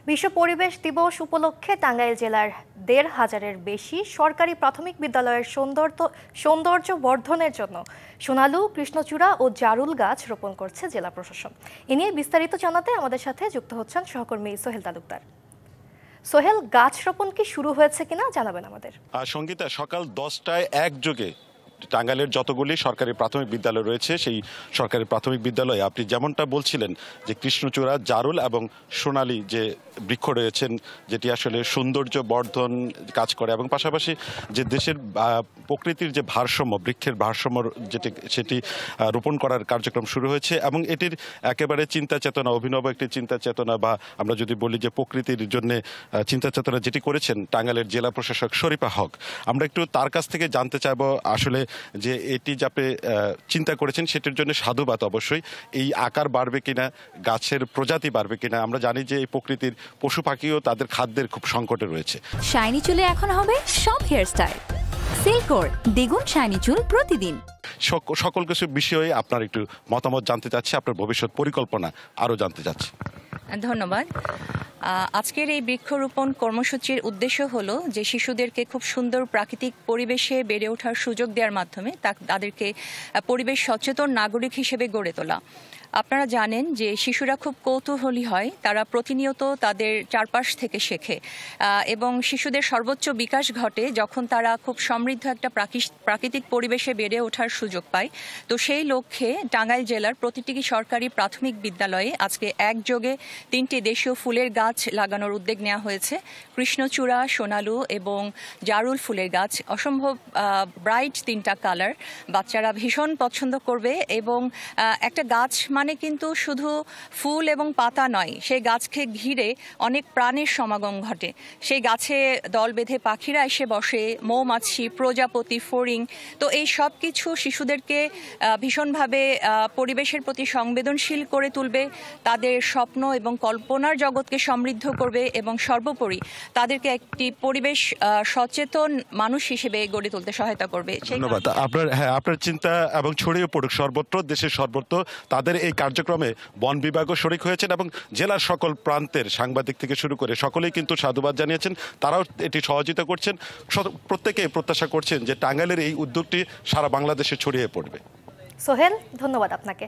বিশ্ব পরিবেশ দিবস উপলক্ষে টাঙ্গাইল জেলার ১৫০০-এর বেশি সরকারি প্রাথমিক বিদ্যালয়ের সৌন্দর্য বর্ধনের জন্য সোনালু, কৃষ্ণচূড়া ও জারুল গাছ রোপণ করছে জেলা প্রশাসন। এ নিয়ে বিস্তারিত জানাতে আমাদের সাথে যুক্ত হচ্ছেন সহকর্মী সোহেল তালুকদার। সোহেল, গাছ রোপণ কি শুরু হয়েছে কিনা জানাবেন আমাদের। সঙ্গীতা, সকাল 10টায় একযোগে টাঙ্গাইলের যতগুলি সরকারি প্রাথমিক বিদ্যালয় রয়েছে সেই সরকারি প্রাথমিক বিদ্যালয়ে আপনি যেমনটা বলছিলেন যে কৃষ্ণচূড়া, জারুল এবং সোনালী যে বৃক্ষ রয়েছেন, যেটি আসলে সৌন্দর্য বর্ধন কাজ করে এবং পাশাপাশি যে দেশের প্রকৃতির যে ভারসাম্য, বৃক্ষের ভারসাম্য সেটি রোপণ করার কার্যক্রম শুরু হয়েছে এবং এটির একেবারে চিন্তা চেতনা, অভিনব একটি চিন্তা চেতনা, বা আমরা যদি বলি যে প্রকৃতির জন্য চিন্তা চেতনা যেটি করেছেন টাঙ্গাইলের জেলা প্রশাসক শরীফা হক। আমরা একটু তার কাছ থেকে জানতে চাইবো আসলে যে এটি যে আপনি চিন্তা করেছেন সেটির জন্য সাধুবাদ। অবশ্যই এই আকার বাড়বে কিনা, গাছের প্রজাতি বাড়বে কিনা, আমরা জানি যে এই প্রকৃতির পশু পাখিও তাদের খাদ্যের খুব সংকটে রয়েছে। শাইনি চুলে এখন হবে সব হেয়ারস্টাইল। সিল্কোর দ্বিগুণ শাইনি চুল প্রতিদিন। সকল কিছু বিষয়ে আপনার একটু মতামত জানতে চাচ্ছি, আপনার ভবিষ্যৎ পরিকল্পনা আরও জানতে চাচ্ছি। ধন্যবাদ। আজকের এই বৃক্ষরোপণ কর্মসূচির উদ্দেশ্য হলো যে শিশুদেরকে খুব সুন্দর প্রাকৃতিক পরিবেশে বেড়ে ওঠার সুযোগ দেওয়ার মাধ্যমে তাদেরকে পরিবেশ সচেতন নাগরিক হিসেবে গড়ে তোলা। আপনারা জানেন যে শিশুরা খুব কৌতূহলী হয়, তারা প্রতিনিয়ত তাদের চারপাশ থেকে শেখে এবং শিশুদের সর্বোচ্চ বিকাশ ঘটে যখন তারা খুব সমৃদ্ধ একটা প্রাকৃতিক পরিবেশে বেড়ে ওঠার সুযোগ পায়। তো সেই লক্ষ্যে টাঙ্গাইল জেলার প্রতিটি সরকারি প্রাথমিক বিদ্যালয়ে আজকে একযোগে 3টি দেশীয় ফুলের গাছ লাগানোর উদ্যোগ নেওয়া হয়েছে। কৃষ্ণচূড়া, সোনালু এবং জারুল ফুলের গাছ, অসম্ভব ব্রাইট 3টা কালার, বাচ্চারা ভীষণ পছন্দ করবে। এবং একটা গাছ মানে কিন্তু শুধু ফুল এবং পাতা নয়, সেই গাছকে ঘিরে অনেক প্রাণের সমাগম ঘটে। সেই গাছে দল বেঁধে পাখিরা এসে বসে, মৌমাছি, প্রজাপতি, ফড়িং। তো এই সব কিছু শিশুদেরকে ভীষণভাবে পরিবেশের প্রতি সংবেদনশীল করে তুলবে, তাদের স্বপ্ন এবং কল্পনার জগৎকে সমৃদ্ধ করবে এবং সর্বোপরি তাদেরকে একটি পরিবেশ সচেতন মানুষ হিসেবে গড়ে তুলতে সহায়তা করবে। ধন্যবাদ। আপনার চিন্তা এবং ছড়িয়ে পড়ুক সর্বত্র, দেশের সর্বত্র। তাদের এই কার্যক্রমে বন বিভাগও শরিক হয়েছেন এবং জেলার সকল প্রান্তের সাংবাদিক থেকে শুরু করে সকলেই কিন্তু সাধুবাদ জানিয়েছেন, তারাও এটি সহযোগিতা করছেন। প্রত্যেকেই প্রত্যাশা করছেন যে টাঙ্গাইলের এই উদ্যোগটি সারা বাংলাদেশে ছড়িয়ে পড়বে। সোহেল, ধন্যবাদ আপনাকে।